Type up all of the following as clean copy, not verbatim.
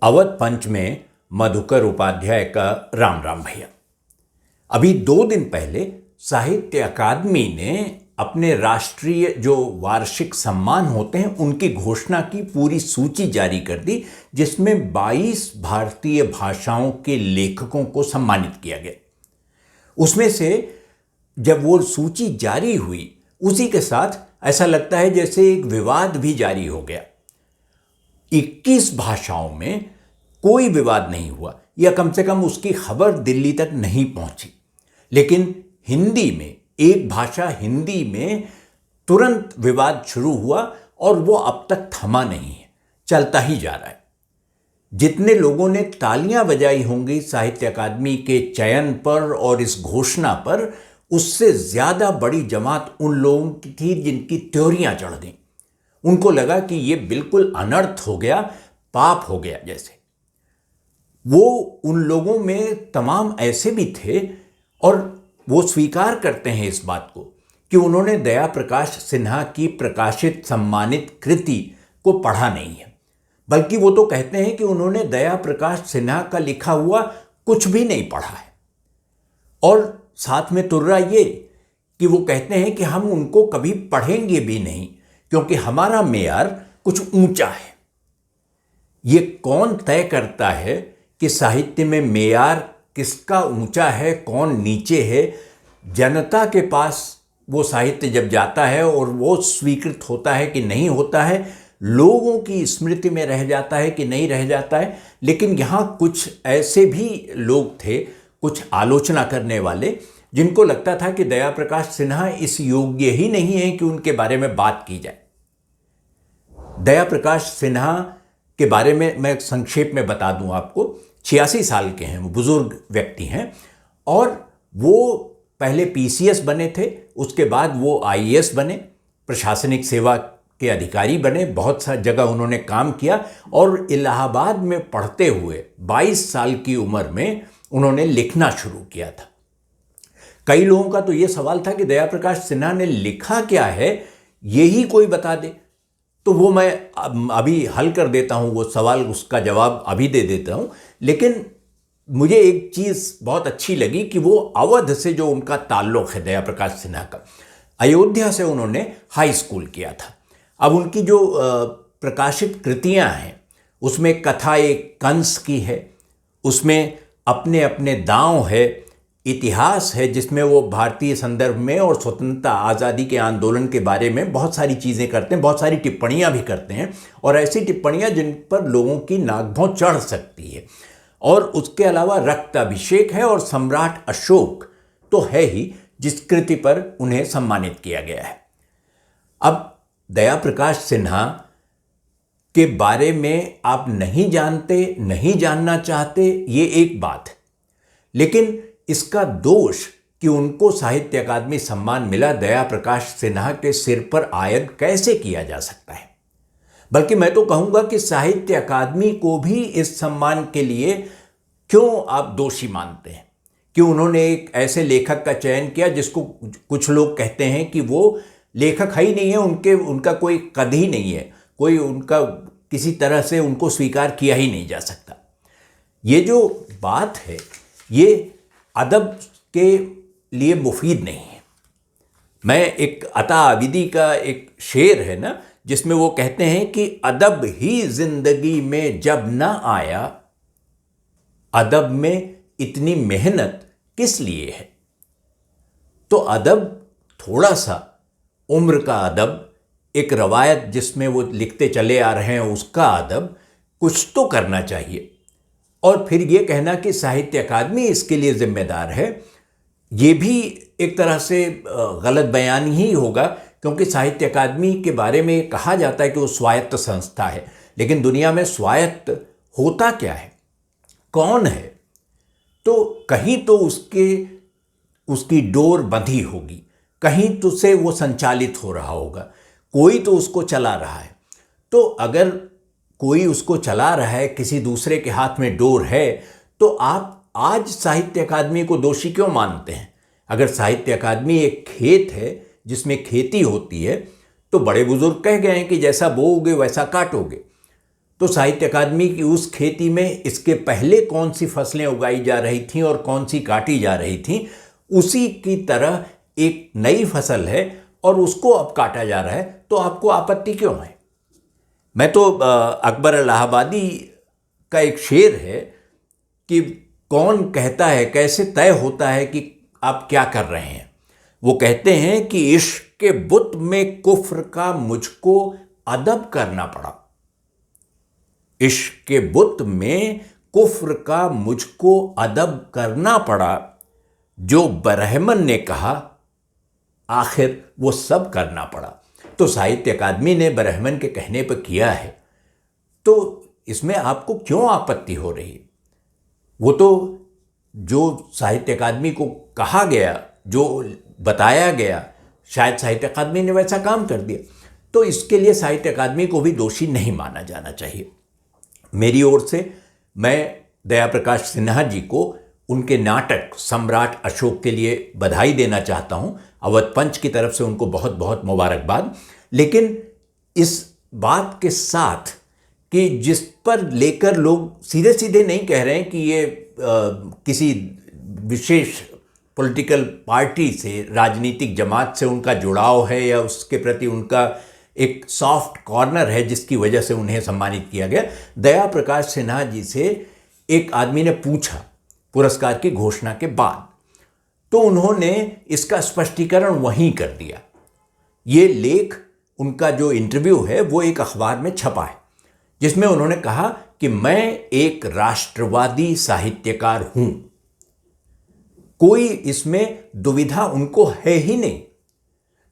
अवध पंच में मधुकर उपाध्याय का राम राम भैया। अभी 2 दिन पहले साहित्य अकादमी ने अपने राष्ट्रीय जो वार्षिक सम्मान होते हैं उनकी घोषणा की पूरी सूची जारी कर दी, जिसमें 22 भारतीय भाषाओं के लेखकों को सम्मानित किया गया। उसमें से जब वो सूची जारी हुई उसी के साथ ऐसा लगता है जैसे एक विवाद भी जारी हो गया। 21 भाषाओं में कोई विवाद नहीं हुआ, या कम से कम उसकी खबर दिल्ली तक नहीं पहुंची। लेकिन हिंदी में, एक भाषा हिंदी में तुरंत विवाद शुरू हुआ और वो अब तक थमा नहीं है, चलता ही जा रहा है। जितने लोगों ने तालियां बजाई होंगी साहित्य अकादमी के चयन पर और इस घोषणा पर, उससे ज्यादा बड़ी जमात उन लोगों की थी जिनकी त्योरियां चढ़ गईं। उनको लगा कि ये बिल्कुल अनर्थ हो गया, पाप हो गया जैसे। वो उन लोगों में तमाम ऐसे भी थे, और वो स्वीकार करते हैं इस बात को कि उन्होंने दया प्रकाश सिन्हा की प्रकाशित सम्मानित कृति को पढ़ा नहीं है, बल्कि वो तो कहते हैं कि उन्होंने दया प्रकाश सिन्हा का लिखा हुआ कुछ भी नहीं पढ़ा है। और साथ में तुर्रा ये कि वो कहते हैं कि हम उनको कभी पढ़ेंगे भी नहीं, क्योंकि हमारा मेयार कुछ ऊंचा है। ये कौन तय करता है कि साहित्य में मेयार किसका ऊंचा है, कौन नीचे है? जनता के पास वो साहित्य जब जाता है और वो स्वीकृत होता है कि नहीं होता है, लोगों की स्मृति में रह जाता है कि नहीं रह जाता है। लेकिन यहाँ कुछ ऐसे भी लोग थे, कुछ आलोचना करने वाले, जिनको लगता था कि दया प्रकाश सिन्हा इस योग्य ही नहीं है कि उनके बारे में बात की जाए। दया प्रकाश सिन्हा के बारे में मैं संक्षेप में बता दूं आपको। 86 साल के हैं, वो बुजुर्ग व्यक्ति हैं, और वो पहले पीसीएस बने थे, उसके बाद वो आईएएस बने, प्रशासनिक सेवा के अधिकारी बने, बहुत सा जगह उन्होंने काम किया, और इलाहाबाद में पढ़ते हुए 22 साल की उम्र में उन्होंने लिखना शुरू किया था। कई लोगों का तो ये सवाल था कि दया प्रकाश सिन्हा ने लिखा क्या है, यही कोई बता दे। तो वो मैं अभी हल कर देता हूँ वो सवाल, उसका जवाब अभी दे देता हूँ। लेकिन मुझे एक चीज़ बहुत अच्छी लगी कि वो अवध से जो उनका ताल्लुक़ है दया प्रकाश सिन्हा का, अयोध्या से उन्होंने हाई स्कूल किया था। अब उनकी जो प्रकाशित कृतियाँ हैं उसमें कथा एक कंस की है, उसमें अपने अपने दांव है, इतिहास है जिसमें वो भारतीय संदर्भ में और स्वतंत्रता आज़ादी के आंदोलन के बारे में बहुत सारी चीज़ें करते हैं, बहुत सारी टिप्पणियाँ भी करते हैं, और ऐसी टिप्पणियाँ जिन पर लोगों की नाक भौं चढ़ सकती है। और उसके अलावा रक्ताभिषेक है, और सम्राट अशोक तो है ही, जिस कृति पर उन्हें सम्मानित किया गया है। अब दया प्रकाश सिन्हा के बारे में आप नहीं जानते, नहीं जानना चाहते, ये एक बात है, लेकिन इसका दोष कि उनको साहित्य अकादमी सम्मान मिला दया प्रकाश सिन्हा के सिर पर आयद कैसे किया जा सकता है? बल्कि मैं तो कहूंगा कि साहित्य अकादमी को भी इस सम्मान के लिए क्यों आप दोषी मानते हैं कि उन्होंने एक ऐसे लेखक का चयन किया जिसको कुछ लोग कहते हैं कि वो लेखक है ही नहीं है, उनका कोई कद ही नहीं है, कोई उनका किसी तरह से उनको स्वीकार किया ही नहीं जा सकता। ये जो बात है ये अदब के लिए मुफीद नहीं है। मैं एक अता आबिदी का एक शेर है ना, जिसमें वो कहते हैं कि अदब ही जिंदगी में जब ना आया, अदब में इतनी मेहनत किस लिए है? तो अदब थोड़ा सा उम्र का अदब, एक रवायत जिसमें वो लिखते चले आ रहे हैं उसका अदब, कुछ तो करना चाहिए। और फिर ये कहना कि साहित्य अकादमी इसके लिए जिम्मेदार है, ये भी एक तरह से गलत बयान ही होगा, क्योंकि साहित्य अकादमी के बारे में कहा जाता है कि वो स्वायत्त संस्था है। लेकिन दुनिया में स्वायत्त होता क्या है, कौन है? तो कहीं तो उसकी डोर बंधी होगी, कहीं तो से वो संचालित हो रहा होगा, कोई तो उसको चला रहा है। तो अगर कोई उसको चला रहा है, किसी दूसरे के हाथ में डोर है, तो आप आज साहित्य अकादमी को दोषी क्यों मानते हैं? अगर साहित्य अकादमी एक खेत है जिसमें खेती होती है, तो बड़े बुजुर्ग कह गए हैं कि जैसा बोओगे वैसा काटोगे। तो साहित्य अकादमी की उस खेती में इसके पहले कौन सी फसलें उगाई जा रही थीं और कौन सी काटी जा रही थीं, उसी की तरह एक नई फसल है और उसको अब काटा जा रहा है, तो आपको आपत्ति क्यों है? मैं तो अकबर इलाहाबादी का एक शेर है कि कौन कहता है, कैसे तय होता है कि आप क्या कर रहे हैं। वो कहते हैं कि इश्क के बुत में कुफ्र का मुझको अदब करना पड़ा। इश्क के बुत में कुफ्र का मुझको अदब करना पड़ा, जो बरहमन ने कहा आखिर वो सब करना पड़ा। तो साहित्य अकादमी ने बरहमन के कहने पर किया है, तो इसमें आपको क्यों आपत्ति हो रही है? वो तो जो साहित्य अकादमी को कहा गया, जो बताया गया, शायद साहित्य अकादमी ने वैसा काम कर दिया, तो इसके लिए साहित्य अकादमी को भी दोषी नहीं माना जाना चाहिए। मेरी ओर से मैं दया प्रकाश सिन्हा जी को उनके नाटक सम्राट अशोक के लिए बधाई देना चाहता हूं। अवध पंच की तरफ से उनको बहुत बहुत मुबारकबाद। लेकिन इस बात के साथ कि जिस पर लेकर लोग सीधे सीधे नहीं कह रहे हैं कि ये किसी विशेष पॉलिटिकल पार्टी से, राजनीतिक जमात से उनका जुड़ाव है या उसके प्रति उनका एक सॉफ्ट कॉर्नर है जिसकी वजह से उन्हें सम्मानित किया गया। दया प्रकाश सिन्हा जी से एक आदमी ने पूछा पुरस्कार की घोषणा के बाद, तो उन्होंने इसका स्पष्टीकरण वहीं कर दिया। ये लेख, उनका जो इंटरव्यू है वो एक अखबार में छपा है, जिसमें उन्होंने कहा कि मैं एक राष्ट्रवादी साहित्यकार हूं। कोई इसमें दुविधा उनको है ही नहीं,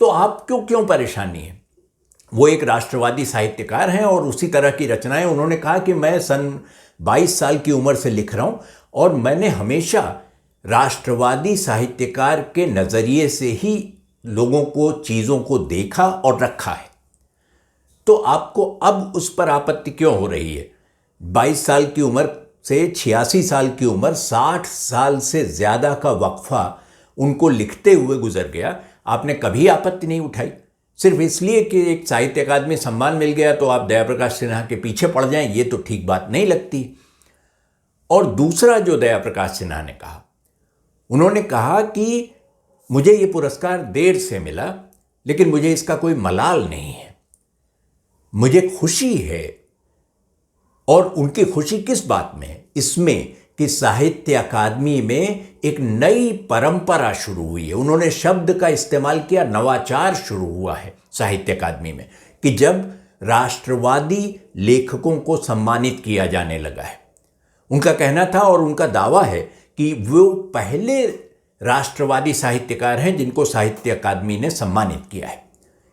तो आपको क्यों परेशानी है? वो एक राष्ट्रवादी साहित्यकार हैं और उसी तरह की रचनाएं, उन्होंने कहा कि मैं सन 22 साल की उम्र से लिख रहा हूं और मैंने हमेशा राष्ट्रवादी साहित्यकार के नज़रिए से ही लोगों को, चीज़ों को देखा और रखा है। तो आपको अब उस पर आपत्ति क्यों हो रही है? 22 साल की उम्र से 86 साल की उम्र, 60 साल से ज़्यादा का वक्फा उनको लिखते हुए गुजर गया, आपने कभी आपत्ति नहीं उठाई। सिर्फ इसलिए कि एक साहित्य अकादमी सम्मान मिल गया तो आप दया प्रकाश सिन्हा के पीछे पड़ जाएं, ये तो ठीक बात नहीं लगती। और दूसरा जो दया प्रकाश सिन्हा ने कहा, उन्होंने कहा कि मुझे ये पुरस्कार देर से मिला, लेकिन मुझे इसका कोई मलाल नहीं है, मुझे खुशी है। और उनकी खुशी किस बात में है? इसमें कि साहित्य अकादमी में एक नई परंपरा शुरू हुई है। उन्होंने शब्द का इस्तेमाल किया, नवाचार शुरू हुआ है साहित्य अकादमी में, कि जब राष्ट्रवादी लेखकों को सम्मानित किया जाने लगा है। उनका कहना था और उनका दावा है कि वो पहले राष्ट्रवादी साहित्यकार हैं जिनको साहित्य अकादमी ने सम्मानित किया है।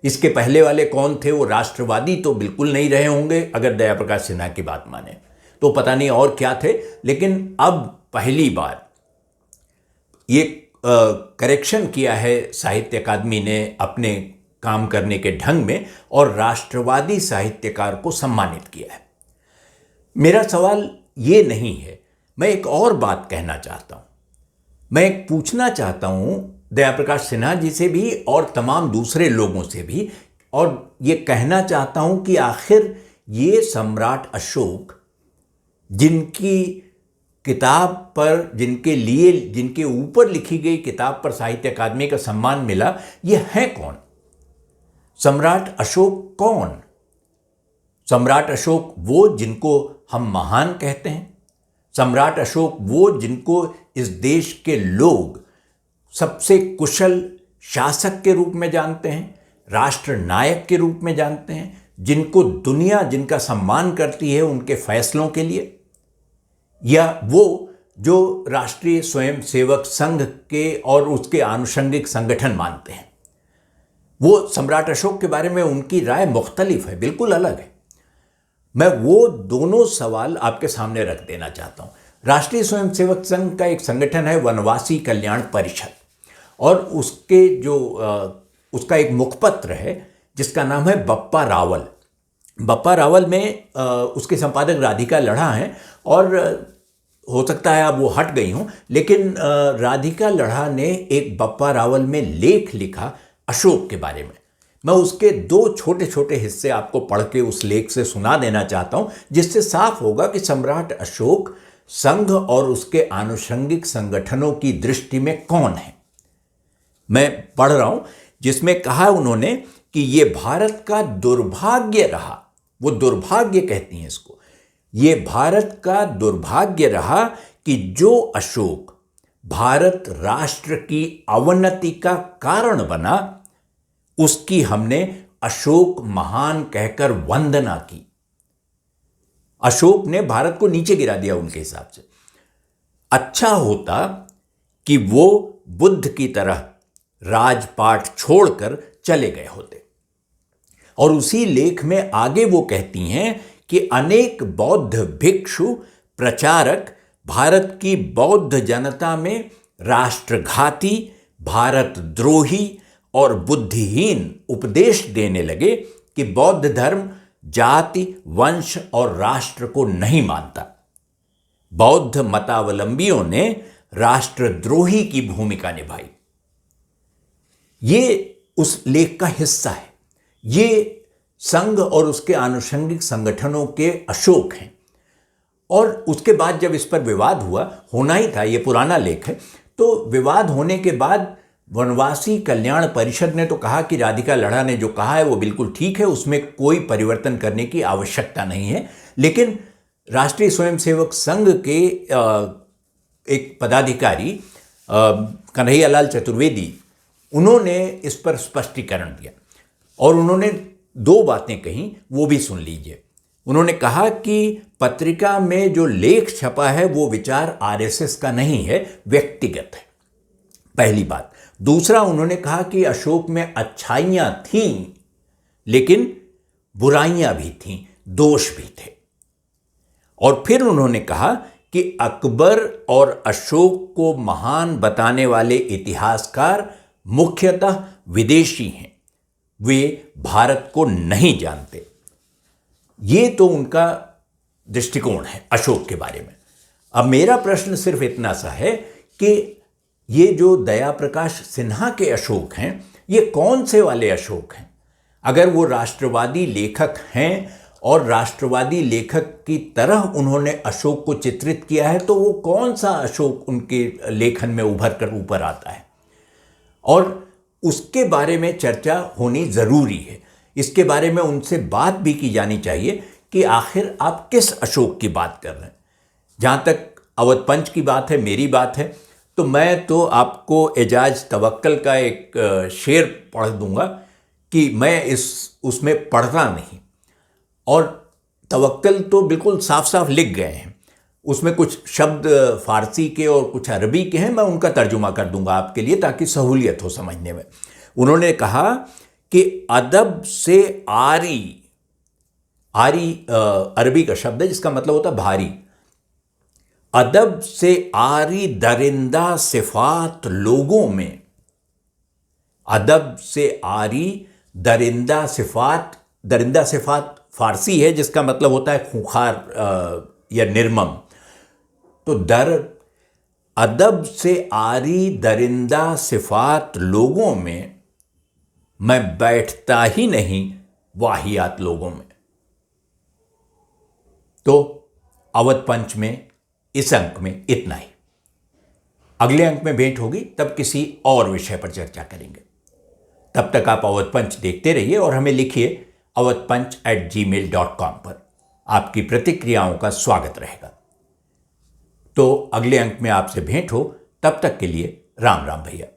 इसके पहले वाले कौन थे? वो राष्ट्रवादी तो बिल्कुल नहीं रहे होंगे, अगर दया प्रकाश सिन्हा की बात माने तो पता नहीं और क्या थे। लेकिन अब पहली बार ये करेक्शन किया है साहित्य अकादमी ने अपने काम करने के ढंग में और राष्ट्रवादी साहित्यकार को सम्मानित किया है। मेरा सवाल ये नहीं है, मैं एक और बात कहना चाहता हूं। मैं एक पूछना चाहता हूं दया प्रकाश सिन्हा जी से भी और तमाम दूसरे लोगों से भी, और ये कहना चाहता हूं कि आखिर ये सम्राट अशोक, जिनकी किताब पर, जिनके लिए, जिनके ऊपर लिखी गई किताब पर साहित्य अकादमी का सम्मान मिला, ये है कौन? सम्राट अशोक कौन? सम्राट अशोक वो जिनको हम महान कहते हैं। सम्राट अशोक वो जिनको इस देश के लोग सबसे कुशल शासक के रूप में जानते हैं, राष्ट्र नायक के रूप में जानते हैं, जिनको दुनिया, जिनका सम्मान करती है उनके फैसलों के लिए, या वो जो राष्ट्रीय स्वयंसेवक संघ के और उसके आनुषंगिक संगठन मानते हैं। वो सम्राट अशोक के बारे में उनकी राय मुख्तलिफ है, बिल्कुल अलग है। मैं वो दोनों सवाल आपके सामने रख देना चाहता हूं। राष्ट्रीय स्वयंसेवक संघ का एक संगठन है वनवासी कल्याण परिषद, और उसके जो उसका एक मुखपत्र है जिसका नाम है बप्पा रावल। बप्पा रावल में उसके संपादक राधिका लढ़ा हैं, और हो सकता है अब वो हट गई हों, लेकिन राधिका लढ़ा ने एक बप्पा रावल में लेख लिखा अशोक के बारे में। मैं उसके 2 छोटे छोटे हिस्से आपको पढ़ के उस लेख से सुना देना चाहता हूं, जिससे साफ होगा कि सम्राट अशोक संघ और उसके आनुषंगिक संगठनों की दृष्टि में कौन है। मैं पढ़ रहा हूं, जिसमें कहा उन्होंने कि यह भारत का दुर्भाग्य रहा, वो दुर्भाग्य कहती हैं इसको, यह भारत का दुर्भाग्य रहा कि जो अशोक भारत राष्ट्र की अवनति का कारण बना, उसकी हमने अशोक महान कहकर वंदना की। अशोक ने भारत को नीचे गिरा दिया उनके हिसाब से। अच्छा होता कि वो बुद्ध की तरह राजपाट छोड़कर चले गए होते। और उसी लेख में आगे वो कहती हैं कि अनेक बौद्ध भिक्षु प्रचारक भारत की बौद्ध जनता में राष्ट्रघाती, भारत द्रोही और बुद्धिहीन उपदेश देने लगे कि बौद्ध धर्म जाति, वंश और राष्ट्र को नहीं मानता। बौद्ध मतावलंबियों ने राष्ट्रद्रोही की भूमिका निभाई। ये उस लेख का हिस्सा है। ये संघ और उसके आनुषंगिक संगठनों के अशोक हैं। और उसके बाद जब इस पर विवाद हुआ, होना ही था, ये पुराना लेख है, तो विवाद होने के बाद वनवासी कल्याण परिषद ने तो कहा कि राधिका लड़ा ने जो कहा है वो बिल्कुल ठीक है, उसमें कोई परिवर्तन करने की आवश्यकता नहीं है। लेकिन राष्ट्रीय स्वयंसेवक संघ के एक पदाधिकारी कन्हैयालाल चतुर्वेदी, उन्होंने इस पर स्पष्टीकरण दिया और उन्होंने 2 बातें कहीं, वो भी सुन लीजिए। उन्होंने कहा कि पत्रिका में जो लेख छपा है वो विचार आरएसएस का नहीं है, व्यक्तिगत है, पहली बात। दूसरा, उन्होंने कहा कि अशोक में अच्छाइयां थीं लेकिन बुराइयां भी थीं, दोष भी थे। और फिर उन्होंने कहा कि अकबर और अशोक को महान बताने वाले इतिहासकार मुख्यतः विदेशी हैं, वे भारत को नहीं जानते। ये तो उनका दृष्टिकोण है अशोक के बारे में। अब मेरा प्रश्न सिर्फ इतना सा है कि ये जो दया प्रकाश सिन्हा के अशोक हैं, ये कौन से वाले अशोक हैं? अगर वो राष्ट्रवादी लेखक हैं और राष्ट्रवादी लेखक की तरह उन्होंने अशोक को चित्रित किया है, तो वो कौन सा अशोक उनके लेखन में उभर कर ऊपर आता है? और उसके बारे में चर्चा होनी ज़रूरी है। इसके बारे में उनसे बात भी की जानी चाहिए कि आखिर आप किस अशोक की बात कर रहे हैं। जहाँ तक अवध पंच की बात है, मेरी बात है, तो मैं तो आपको एजाज तवक्कल का एक शेर पढ़ दूंगा कि मैं उसमें पढ़ता नहीं, और तवक्कल तो बिल्कुल साफ साफ लिख गए हैं। उसमें कुछ शब्द फारसी के और कुछ अरबी के हैं, मैं उनका तर्जुमा कर दूंगा आपके लिए ताकि सहूलियत हो समझने में। उन्होंने कहा कि अदब से आरी, आरी अरबी का शब्द है जिसका मतलब होता है भारी। अदब से आरी दरिंदा सिफात लोगों में, अदब से आरी दरिंदा सिफात, दरिंदा सिफात फारसी है जिसका मतलब होता है खूंखार या निर्मम। तो अदब से आरी दरिंदा सिफात लोगों में, मैं बैठता ही नहीं वाहियात लोगों में। तो अवध पंच में इस अंक में इतना ही। अगले अंक में भेंट होगी, तब किसी और विषय पर चर्चा करेंगे। तब तक आप अवध पंच देखते रहिए और हमें लिखिए awadhpanch@gmail.com पर। आपकी प्रतिक्रियाओं का स्वागत रहेगा। तो अगले अंक में आपसे भेंट हो, तब तक के लिए राम राम भैया।